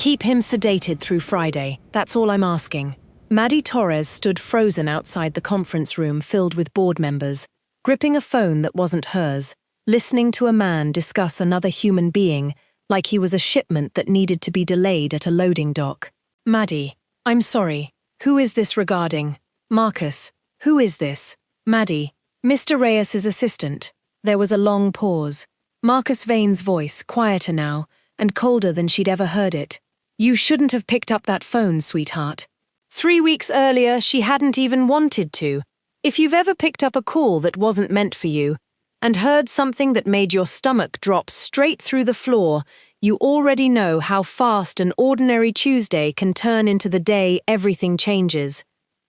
Keep him sedated through Friday, that's all I'm asking. Maddie Torres stood frozen outside the conference room filled with board members, gripping a phone that wasn't hers, listening to a man discuss another human being like he was a shipment that needed to be delayed at a loading dock. Maddie, I'm sorry. Who is this regarding? Marcus, who is this? Maddie, Mr. Reyes's assistant. There was a long pause. Marcus Vane's voice, quieter now, and colder than she'd ever heard it. You shouldn't have picked up that phone, sweetheart. 3 weeks earlier, she hadn't even wanted to. If you've ever picked up a call that wasn't meant for you, and heard something that made your stomach drop straight through the floor, you already know how fast an ordinary Tuesday can turn into the day everything changes.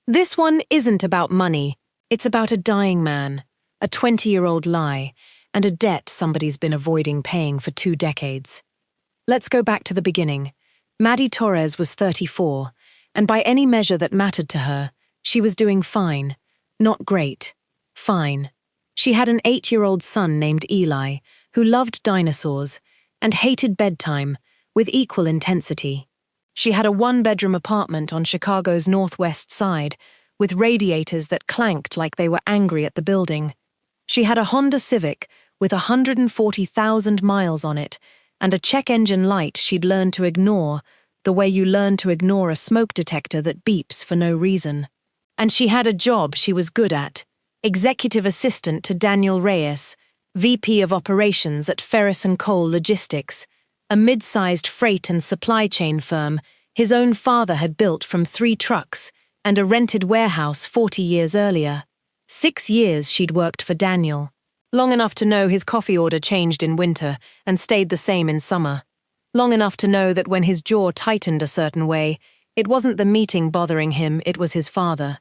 This one isn't about money. It's about a dying man, a 20-year-old lie, and a debt somebody's been avoiding paying for 2 decades. Let's go back to the beginning. Maddie Torres was 34, and by any measure that mattered to her, she was doing fine. Not great. Fine. She had an 8-year-old son named Eli, who loved dinosaurs and hated bedtime with equal intensity. She had a 1-bedroom apartment on Chicago's northwest side, with radiators that clanked like they were angry at the building. She had a Honda Civic with 140,000 miles on it, and a check engine light she'd learned to ignore, the way you learn to ignore a smoke detector that beeps for no reason. And she had a job she was good at, executive assistant to Daniel Reyes, VP of Operations at Ferris & Cole Logistics, a mid-sized freight and supply chain firm his own father had built from 3 trucks and a rented warehouse 40 years earlier. 6 years she'd worked for Daniel. Long enough to know his coffee order changed in winter and stayed the same in summer. Long enough to know that when his jaw tightened a certain way, it wasn't the meeting bothering him, it was his father.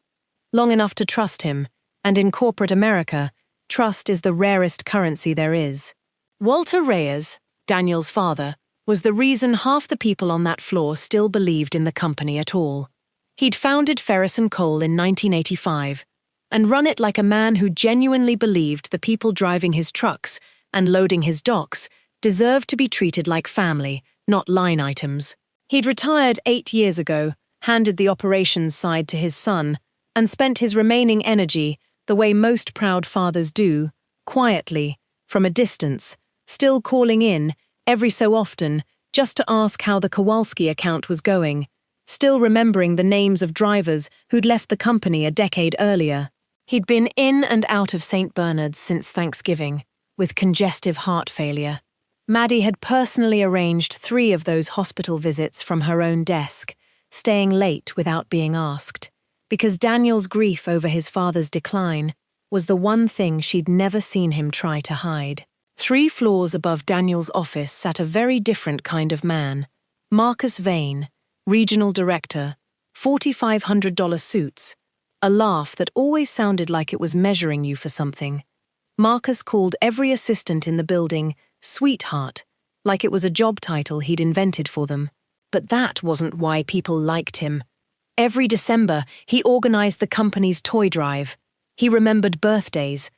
Long enough to trust him, and in corporate America, trust is the rarest currency there is. Walter Reyes, Daniel's father, was the reason half the people on that floor still believed in the company at all. He'd founded Ferris & Cole in 1985, and run it like a man who genuinely believed the people driving his trucks and loading his docks deserved to be treated like family, not line items. He'd retired 8 years ago, handed the operations side to his son, and spent his remaining energy the way most proud fathers do, quietly, from a distance, still calling in, every so often, just to ask how the Kowalski account was going, still remembering the names of drivers who'd left the company a decade earlier. He'd been in and out of St. Bernard's since Thanksgiving, with congestive heart failure. Maddie had personally arranged 3 of those hospital visits from her own desk, staying late without being asked, because Daniel's grief over his father's decline was the one thing she'd never seen him try to hide. 3 floors above Daniel's office sat a very different kind of man, Marcus Vane, regional director, $4,500 suits, a laugh that always sounded like it was measuring you for something. Marcus called every assistant in the building sweetheart, like it was a job title he'd invented for them. But that wasn't why people liked him. Every December, he organized the company's toy drive. He remembered birthdays.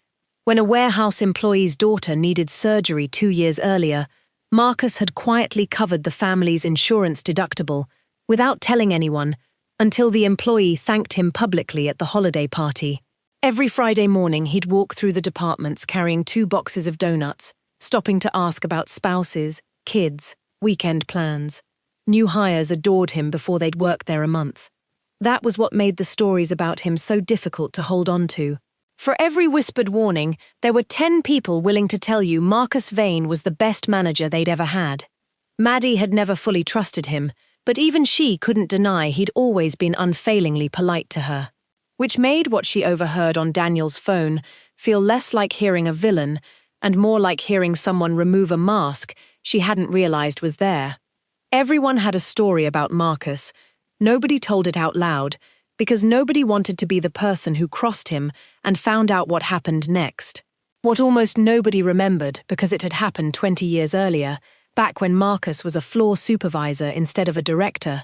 When a warehouse employee's daughter needed surgery 2 years earlier, Marcus had quietly covered the family's insurance deductible, without telling anyone, until the employee thanked him publicly at the holiday party. Every Friday morning, he'd walk through the departments carrying 2 boxes of donuts, stopping to ask about spouses, kids, weekend plans. New hires adored him before they'd worked there a month. That was what made the stories about him so difficult to hold on to. For every whispered warning, there were 10 people willing to tell you Marcus Vane was the best manager they'd ever had. Maddie had never fully trusted him, but even she couldn't deny he'd always been unfailingly polite to her. Which made what she overheard on Daniel's phone feel less like hearing a villain and more like hearing someone remove a mask she hadn't realized was there. Everyone had a story about Marcus. Nobody told it out loud, because nobody wanted to be the person who crossed him and found out what happened next. What almost nobody remembered because it had happened 20 years earlier, back when Marcus was a floor supervisor instead of a director,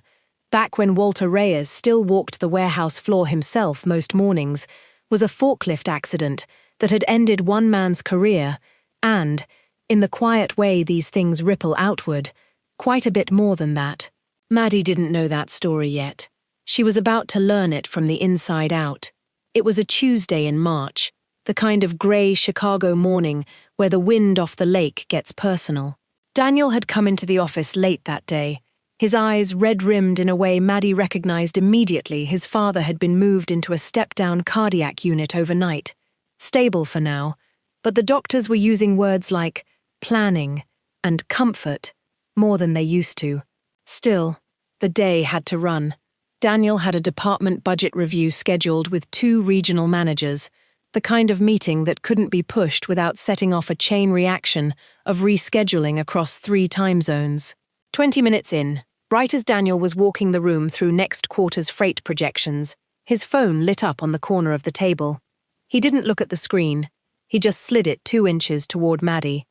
back when Walter Reyes still walked the warehouse floor himself most mornings, was a forklift accident that had ended one man's career and, in the quiet way these things ripple outward, quite a bit more than that. Maddie didn't know that story yet. She was about to learn it from the inside out. It was a Tuesday in March, the kind of grey Chicago morning where the wind off the lake gets personal. Daniel had come into the office late that day, his eyes red-rimmed in a way Maddie recognized immediately. His father had been moved into a step-down cardiac unit overnight, stable for now, but the doctors were using words like planning and comfort more than they used to. Still, the day had to run. Daniel had a department budget review scheduled with 2 regional managers, the kind of meeting that couldn't be pushed without setting off a chain reaction of rescheduling across 3 time zones. 20 minutes in, right as Daniel was walking the room through next quarter's freight projections, his phone lit up on the corner of the table. He didn't look at the screen. He just slid it 2 inches toward Maddie.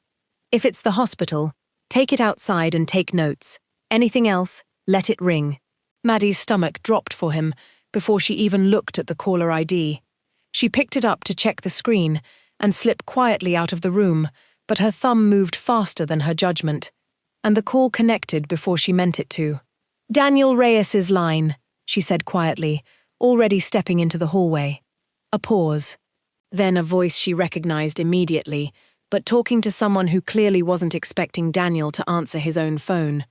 If it's the hospital, take it outside and take notes. Anything else, let it ring. Maddie's stomach dropped for him before she even looked at the caller ID. She picked it up to check the screen and slip quietly out of the room, but her thumb moved faster than her judgment, and the call connected before she meant it to. "Daniel Reyes's line," she said quietly, already stepping into the hallway. A pause. Then a voice she recognized immediately, but talking to someone who clearly wasn't expecting Daniel to answer his own phone.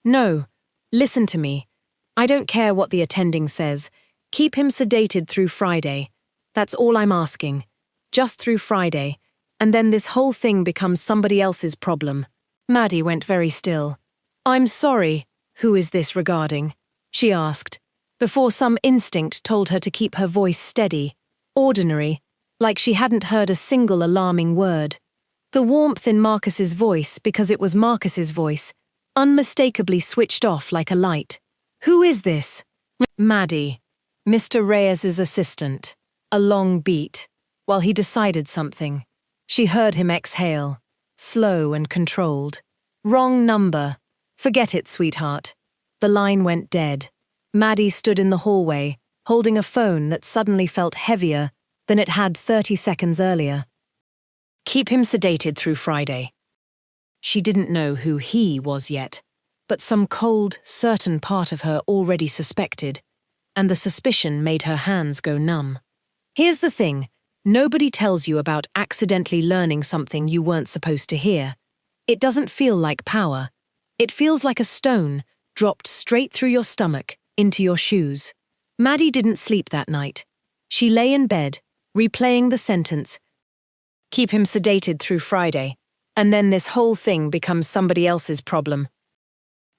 "No, listen to me. I don't care what the attending says. Keep him sedated through Friday. That's all I'm asking. Just through Friday, and then this whole thing becomes somebody else's problem." Maddie went very still. "I'm sorry. Who is this regarding?" she asked, before some instinct told her to keep her voice steady, ordinary, like she hadn't heard a single alarming word. The warmth in Marcus's voice, because it was Marcus's voice, unmistakably switched off like a light. "Who is this?" "Maddie, Mr. Reyes's assistant." A long beat, while he decided something. She heard him exhale, slow and controlled. "Wrong number. Forget it, sweetheart." The line went dead. Maddie stood in the hallway, holding a phone that suddenly felt heavier than it had 30 seconds earlier. Keep him sedated through Friday. She didn't know who he was yet, but some cold, certain part of her already suspected, and the suspicion made her hands go numb. Here's the thing, nobody tells you about accidentally learning something you weren't supposed to hear. It doesn't feel like power. It feels like a stone dropped straight through your stomach, into your shoes. Maddie didn't sleep that night. She lay in bed, replaying the sentence, "Keep him sedated through Friday, and then this whole thing becomes somebody else's problem,"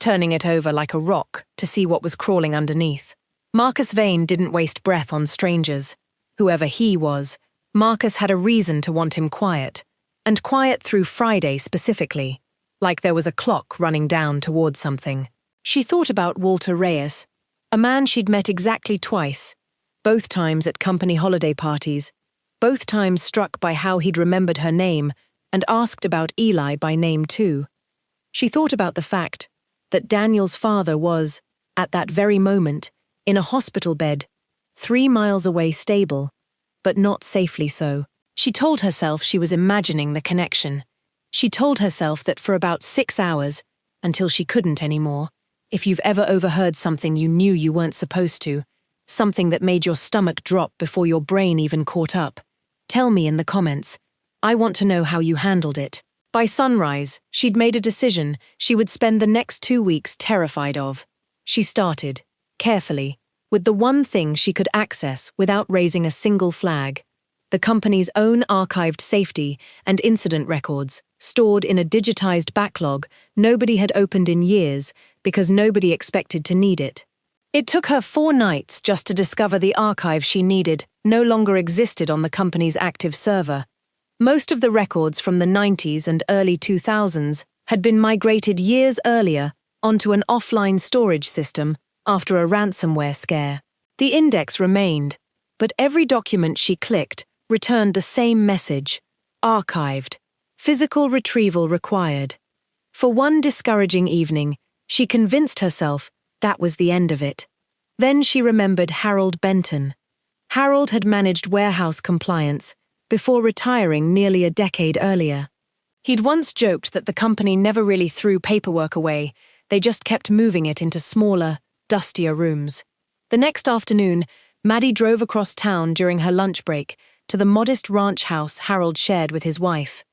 turning it over like a rock to see what was crawling underneath. Marcus Vane didn't waste breath on strangers. Whoever he was, Marcus had a reason to want him quiet, and quiet through Friday specifically, like there was a clock running down towards something. She thought about Walter Reyes, a man she'd met exactly twice, both times at company holiday parties, both times struck by how he'd remembered her name and asked about Eli by name too. She thought about the fact that Daniel's father was, at that very moment, in a hospital bed, 3 miles away stable, but not safely so. She told herself she was imagining the connection. She told herself that for about 6 hours, until she couldn't anymore, if you've ever overheard something you knew you weren't supposed to, something that made your stomach drop before your brain even caught up, tell me in the comments. I want to know how you handled it. By sunrise, she'd made a decision she would spend the next 2 weeks terrified of. She started, carefully, with the one thing she could access without raising a single flag, the company's own archived safety and incident records, stored in a digitized backlog nobody had opened in years because nobody expected to need it. It took her 4 nights just to discover the archive she needed no longer existed on the company's active server. Most of the records from the 90s and early 2000s had been migrated years earlier onto an offline storage system after a ransomware scare. The index remained, but every document she clicked returned the same message: archived, physical retrieval required. For one discouraging evening, she convinced herself that was the end of it. Then she remembered Harold Benton. Harold had managed warehouse compliance before retiring nearly a decade earlier. He'd once joked that the company never really threw paperwork away, They just kept moving it into smaller, dustier rooms. The next afternoon, Maddie drove across town during her lunch break to the modest ranch house Harold shared with his wife.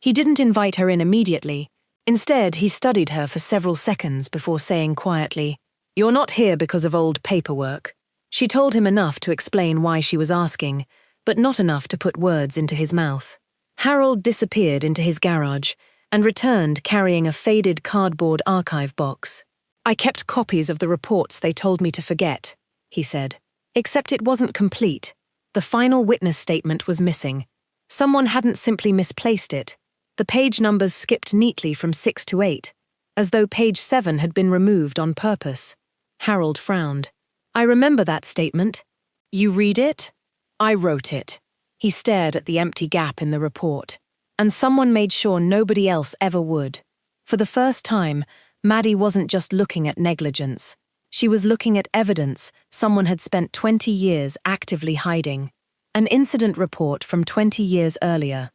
He didn't invite her in immediately. Instead, he studied her for several seconds before saying quietly, "You're not here because of old paperwork." She told him enough to explain why she was asking, but not enough to put words into his mouth. Harold disappeared into his garage and returned carrying a faded cardboard archive box. "I kept copies of the reports they told me to forget," he said. Except it wasn't complete. The final witness statement was missing. Someone hadn't simply misplaced it. The page numbers skipped neatly from 6 to 8, as though page 7 had been removed on purpose. Harold frowned. "I remember that statement." "You read it?" "I wrote it." He stared at the empty gap in the report. And someone made sure nobody else ever would. For the first time, Maddie wasn't just looking at negligence. She was looking at evidence someone had spent 20 years actively hiding. An incident report from 20 years earlier.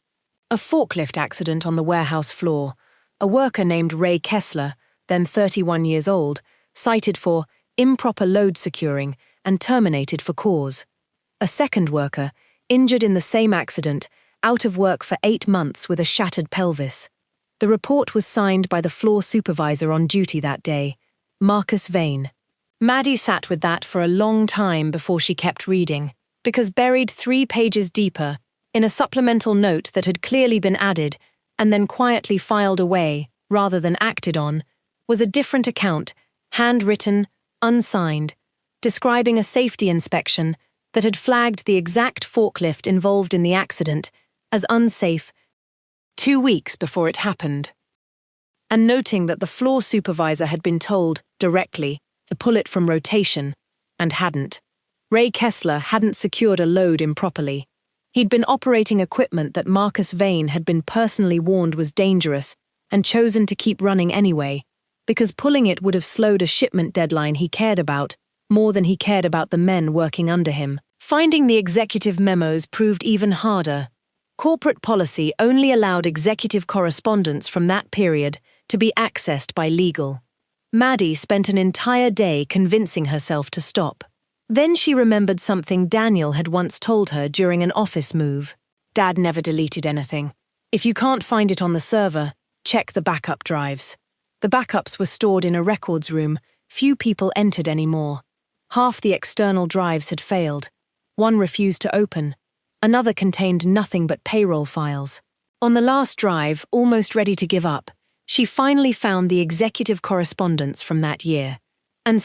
A forklift accident on the warehouse floor. A worker named Ray Kessler, then 31 years old, cited for improper load securing and terminated for cause. A second worker, injured in the same accident, out of work for 8 months with a shattered pelvis. The report was signed by the floor supervisor on duty that day, Marcus Vane. Maddie sat with that for a long time before she kept reading, because buried 3 pages deeper, in a supplemental note that had clearly been added and then quietly filed away, rather than acted on, was a different account, handwritten, unsigned, describing a safety inspection that had flagged the exact forklift involved in the accident as unsafe 2 weeks before it happened, and noting that the floor supervisor had been told, directly, to pull it from rotation, and hadn't. Ray Kessler hadn't secured a load improperly. He'd been operating equipment that Marcus Vane had been personally warned was dangerous and chosen to keep running anyway, because pulling it would have slowed a shipment deadline he cared about more than he cared about the men working under him. Finding the executive memos proved even harder. Corporate policy only allowed executive correspondence from that period to be accessed by legal. Maddie spent an entire day convincing herself to stop. Then she remembered something Daniel had once told her during an office move. Dad never deleted anything. If you can't find it on the server, check the backup drives. The backups were stored in a records room few people entered anymore. Half the external drives had failed. One refused to open. Another contained nothing but payroll files. On the last drive, almost ready to give up, she finally found the executive correspondence from that year. And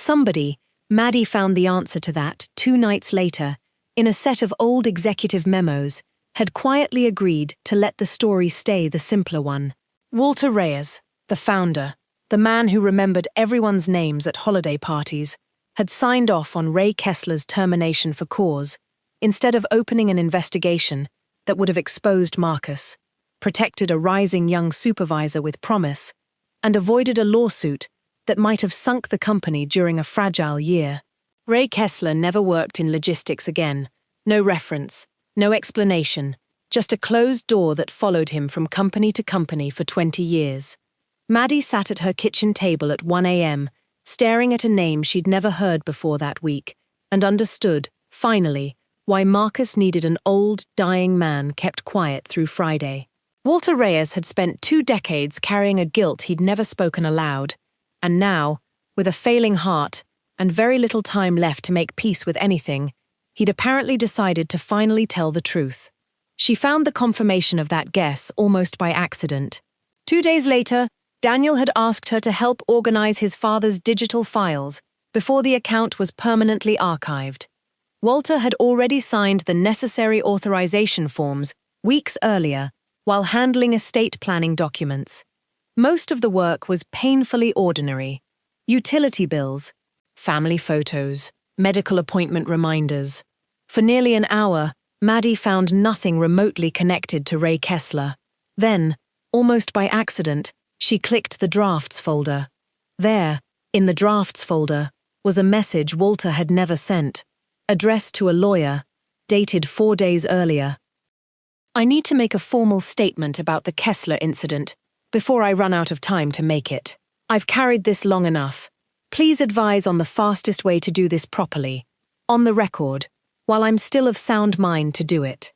Maddie found the answer to that 2 nights later, in a set of old executive memos, had quietly agreed to let the story stay the simpler one. Walter Reyes, the founder, the man who remembered everyone's names at holiday parties, had signed off on Ray Kessler's termination for cause, instead of opening an investigation that would have exposed Marcus, protected a rising young supervisor with promise, and avoided a lawsuit that might have sunk the company during a fragile year. Ray Kessler never worked in logistics again. No reference, no explanation, just a closed door that followed him from company to company for 20 years. Maddie sat at her kitchen table at 1 a.m., staring at a name she'd never heard before that week, and understood, finally, why Marcus needed an old, dying man kept quiet through Friday. Walter Reyes had spent 2 decades carrying a guilt he'd never spoken aloud, and now, with a failing heart and very little time left to make peace with anything, he'd apparently decided to finally tell the truth. She found the confirmation of that guess almost by accident. 2 days later, Daniel had asked her to help organize his father's digital files before the account was permanently archived. Walter had already signed the necessary authorization forms weeks earlier while handling estate planning documents. Most of the work was painfully ordinary. Utility bills, family photos, medical appointment reminders. For nearly an hour, Maddie found nothing remotely connected to Ray Kessler. Then, almost by accident, she clicked the drafts folder. There, in the drafts folder, was a message Walter had never sent, addressed to a lawyer, dated 4 days earlier. I need to make a formal statement about the Kessler incident before I run out of time to make it. I've carried this long enough. Please advise on the fastest way to do this properly. On the record, while I'm still of sound mind to do it."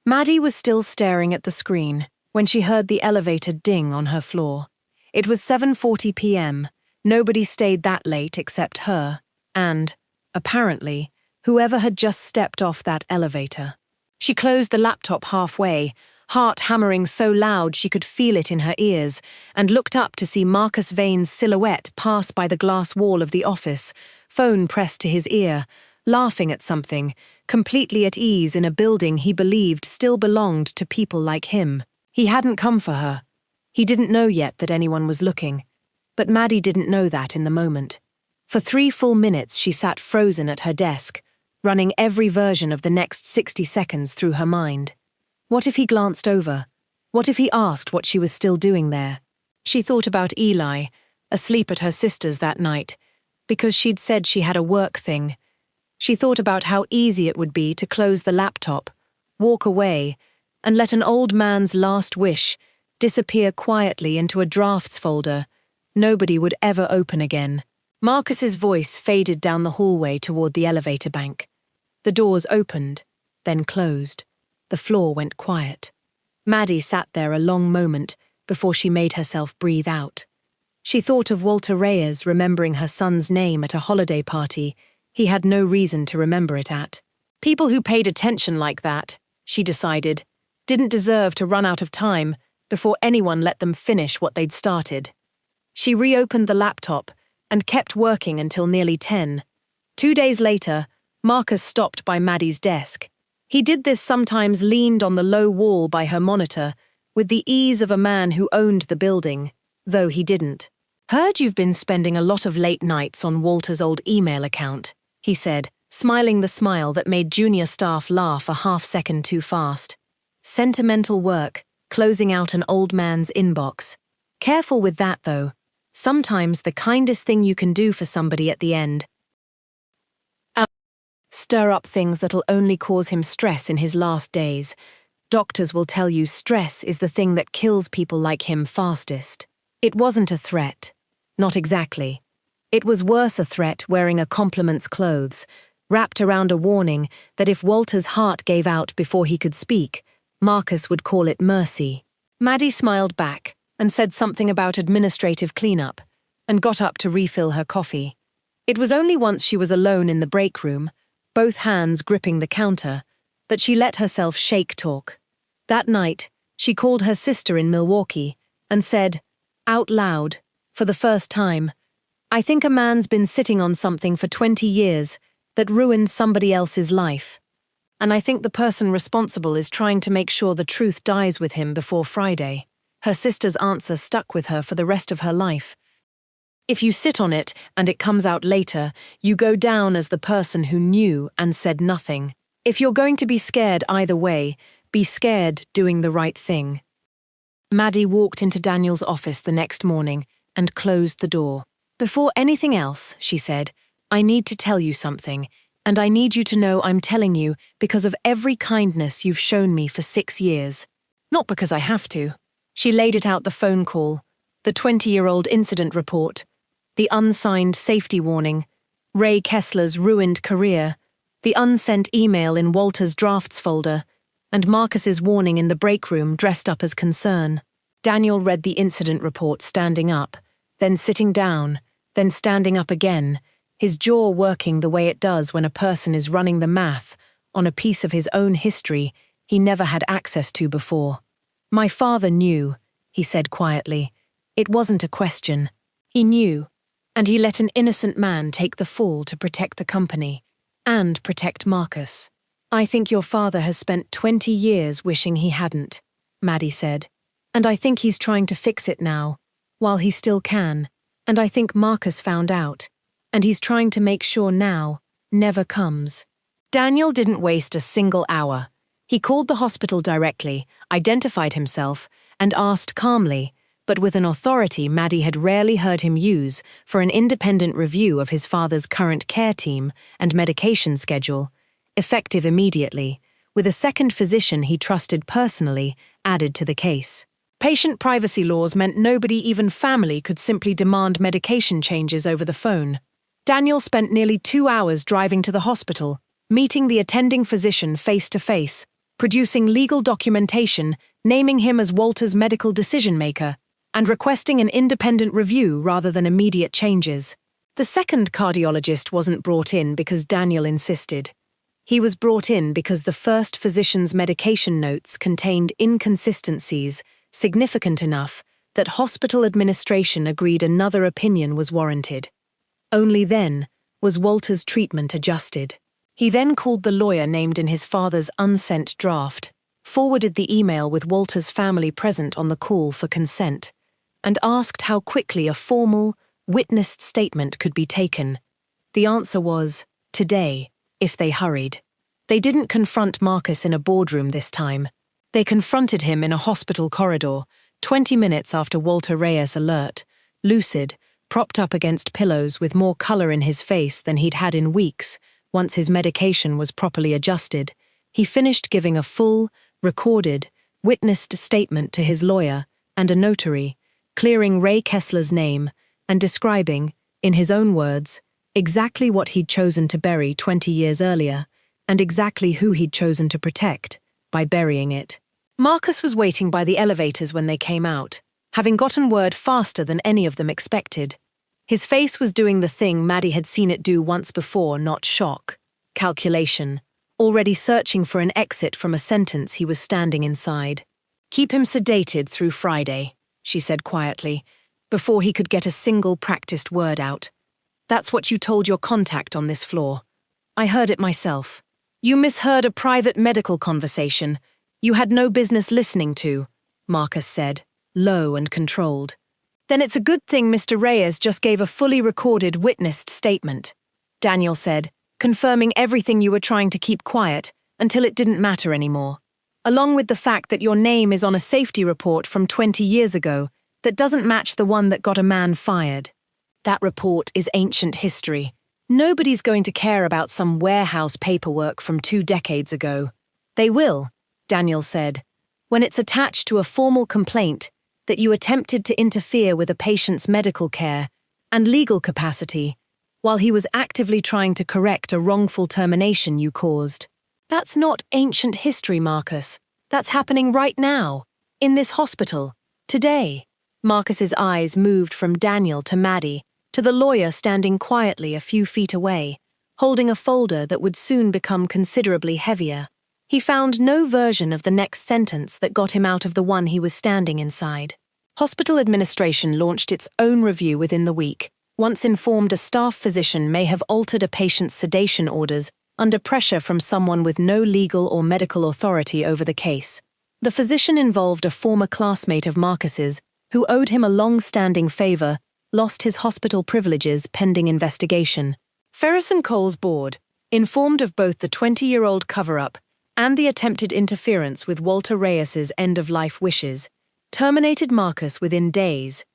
Maddie was still staring at the screen when she heard the elevator ding on her floor. It was 7:40 p.m. Nobody stayed that late except her and, apparently, whoever had just stepped off that elevator. She closed the laptop halfway, heart hammering so loud she could feel it in her ears, and looked up to see Marcus Vane's silhouette pass by the glass wall of the office, phone pressed to his ear, laughing at something, completely at ease in a building he believed still belonged to people like him. He hadn't come for her. He didn't know yet that anyone was looking. But Maddie didn't know that in the moment. For 3 full minutes she sat frozen at her desk, running every version of the next 60 seconds through her mind. What if he glanced over? What if he asked what she was still doing there? She thought about Eli, asleep at her sister's that night, because she'd said she had a work thing. She thought about how easy it would be to close the laptop, walk away, and let an old man's last wish disappear quietly into a drafts folder nobody would ever open again. Marcus's voice faded down the hallway toward the elevator bank. The doors opened, then closed. The floor went quiet. Maddie sat there a long moment before she made herself breathe out. She thought of Walter Reyes remembering her son's name at a holiday party he had no reason to remember it at. People who paid attention like that, she decided, didn't deserve to run out of time before anyone let them finish what they'd started. She reopened the laptop and kept working until nearly 10. 2 days later, Marcus stopped by Maddie's desk. He did this sometimes leaned on the low wall by her monitor, with the ease of a man who owned the building, though he didn't. "Heard you've been spending a lot of late nights on Walter's old email account," he said, smiling the smile that made junior staff laugh a half-second too fast. "Sentimental work, closing out an old man's inbox. Careful with that, though. Sometimes the kindest thing you can do for somebody at the end stir up things that'll only cause him stress in his last days. Doctors will tell you stress is the thing that kills people like him fastest." It wasn't a threat. Not exactly. It was worse a threat wearing a compliment's clothes, wrapped around a warning that if Walter's heart gave out before he could speak, Marcus would call it mercy. Maddie smiled back and said something about administrative cleanup, and got up to refill her coffee. It was only once she was alone in the break room, both hands gripping the counter, that she let herself shake talk. That night, she called her sister in Milwaukee and said, out loud, for the first time, "I think a man's been sitting on something for 20 years that ruined somebody else's life. And I think the person responsible is trying to make sure the truth dies with him before Friday." Her sister's answer stuck with her for the rest of her life. If you sit on it and it comes out later, you go down as the person who knew and said nothing. If you're going to be scared either way, be scared doing the right thing. Maddie walked into Daniel's office the next morning and closed the door. "Before anything else," she said, "I need to tell you something, and I need you to know I'm telling you because of every kindness you've shown me for 6 years. Not because I have to." She laid it out: the phone call, the 20-year-old incident report, the unsigned safety warning, Ray Kessler's ruined career, the unsent email in Walter's drafts folder, and Marcus's warning in the break room dressed up as concern. Daniel read the incident report standing up, then sitting down, then standing up again, his jaw working the way it does when a person is running the math on a piece of his own history he never had access to before. "My father knew," he said quietly. "It wasn't a question. He knew, and he let an innocent man take the fall to protect the company and protect Marcus. I think your father has spent 20 years wishing he hadn't," Maddie said. "And I think he's trying to fix it now, while he still can. And I think Marcus found out, and he's trying to make sure now never comes." Daniel didn't waste a single hour. He called the hospital directly, identified himself, and asked calmly, but with an authority Maddie had rarely heard him use, for an independent review of his father's current care team and medication schedule, effective immediately, with a second physician he trusted personally added to the case. Patient privacy laws meant nobody, even family, could simply demand medication changes over the phone. Daniel spent nearly 2 hours driving to the hospital, meeting the attending physician face to face, producing legal documentation, naming him as Walter's medical decision-maker, and requesting an independent review rather than immediate changes. The second cardiologist wasn't brought in because Daniel insisted. He was brought in because the first physician's medication notes contained inconsistencies significant enough that hospital administration agreed another opinion was warranted. Only then was Walter's treatment adjusted. He then called the lawyer named in his father's unsent draft, forwarded the email with Walter's family present on the call for consent, and asked how quickly a formal, witnessed statement could be taken. The answer was, today, if they hurried. They didn't confront Marcus in a boardroom this time. They confronted him in a hospital corridor, 20 minutes after Walter Reyes' alert, lucid, propped up against pillows with more color in his face than he'd had in weeks. Once his medication was properly adjusted, he finished giving a full, recorded, witnessed statement to his lawyer and a notary, clearing Ray Kessler's name and describing, in his own words, exactly what he'd chosen to bury 20 years earlier and exactly who he'd chosen to protect by burying it. Marcus was waiting by the elevators when they came out, having gotten word faster than any of them expected. His face was doing the thing Maddie had seen it do once before, not shock. Calculation, already searching for an exit from a sentence he was standing inside. "Keep him sedated through Friday," she said quietly, before he could get a single practiced word out. "That's what you told your contact on this floor. I heard it myself. You misheard a private medical conversation you had no business listening to," Marcus said, low and controlled. "Then it's a good thing Mr. Reyes just gave a fully recorded, witnessed statement," Daniel said, confirming everything you were trying to keep quiet until it didn't matter anymore, along with the fact that your name is on a safety report from 20 years ago that doesn't match the one that got a man fired. That report is ancient history. Nobody's going to care about some warehouse paperwork from 2 decades ago. They will, Daniel said, when it's attached to a formal complaint that you attempted to interfere with a patient's medical care and legal capacity while he was actively trying to correct a wrongful termination you caused. That's not ancient history, Marcus. That's happening right now, in this hospital, today. Marcus's eyes moved from Daniel to Maddie, to the lawyer standing quietly a few feet away, holding a folder that would soon become considerably heavier. He found no version of the next sentence that got him out of the one he was standing inside. Hospital administration launched its own review within the week, once informed a staff physician may have altered a patient's sedation orders under pressure from someone with no legal or medical authority over the case. The physician involved a former classmate of Marcus's who owed him a long-standing favor, lost his hospital privileges pending investigation. Ferris & Cole's board, informed of both the 20-year-old cover-up and the attempted interference with Walter Reyes's end-of-life wishes, terminated Marcus within days,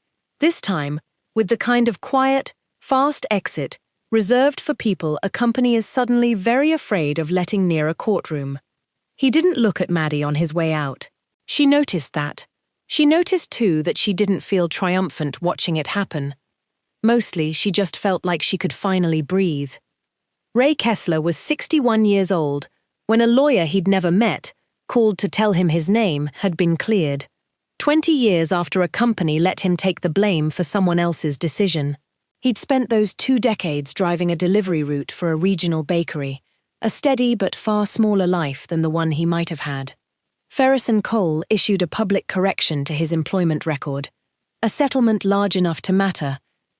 this time with the kind of quiet, fast exit reserved for people a company is suddenly very afraid of letting near a courtroom. He didn't look at Maddie on his way out. She noticed that. She noticed too that she didn't feel triumphant watching it happen. Mostly, she just felt like she could finally breathe. Ray Kessler was 61 years old when a lawyer he'd never met, called to tell him his name, had been cleared. 20 years after a company let him take the blame for someone else's decision. He'd spent those 2 decades driving a delivery route for a regional bakery, a steady but far smaller life than the one he might have had. Ferris & Cole issued a public correction to his employment record, a settlement large enough to matter,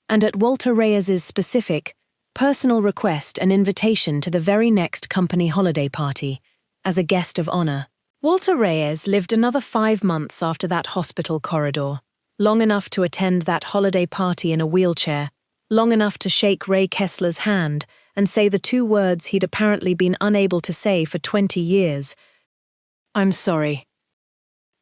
and at Walter Reyes's specific, personal request an invitation to the very next company holiday party, as a guest of honor. Walter Reyes lived another 5 months after that hospital corridor, long enough to attend that holiday party in a wheelchair, long enough to shake Ray Kessler's hand and say the 2 words he'd apparently been unable to say for 20 years, "I'm sorry,"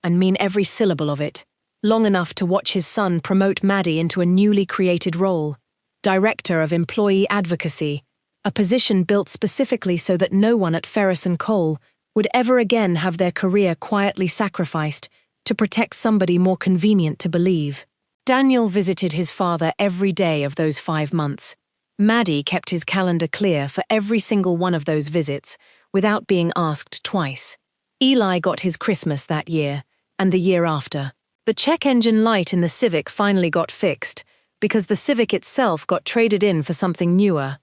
and mean every syllable of it, long enough to watch his son promote Maddie into a newly created role, Director of Employee Advocacy, a position built specifically so that no one at Ferris & Cole would ever again have their career quietly sacrificed to protect somebody more convenient to believe. Daniel visited his father every day of those 5 months. Maddie kept his calendar clear for every single one of those visits, without being asked twice. Eli got his Christmas that year, and the year after. The check engine light in the Civic finally got fixed, because the Civic itself got traded in for something newer.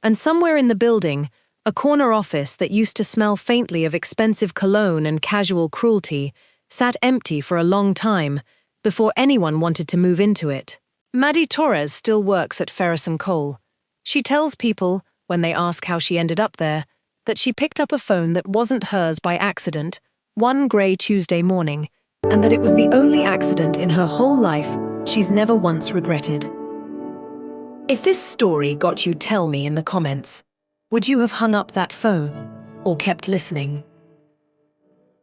And somewhere in the building, a corner office that used to smell faintly of expensive cologne and casual cruelty sat empty for a long time before anyone wanted to move into it. Maddie Torres still works at Ferris & Cole. She tells people, when they ask how she ended up there, that she picked up a phone that wasn't hers by accident one grey Tuesday morning, and that it was the only accident in her whole life she's never once regretted. If this story got you, tell me in the comments. Would you have hung up that phone or kept listening?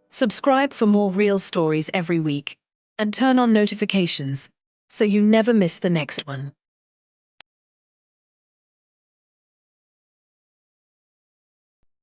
Subscribe for more real stories every week and turn on notifications so you never miss the next one.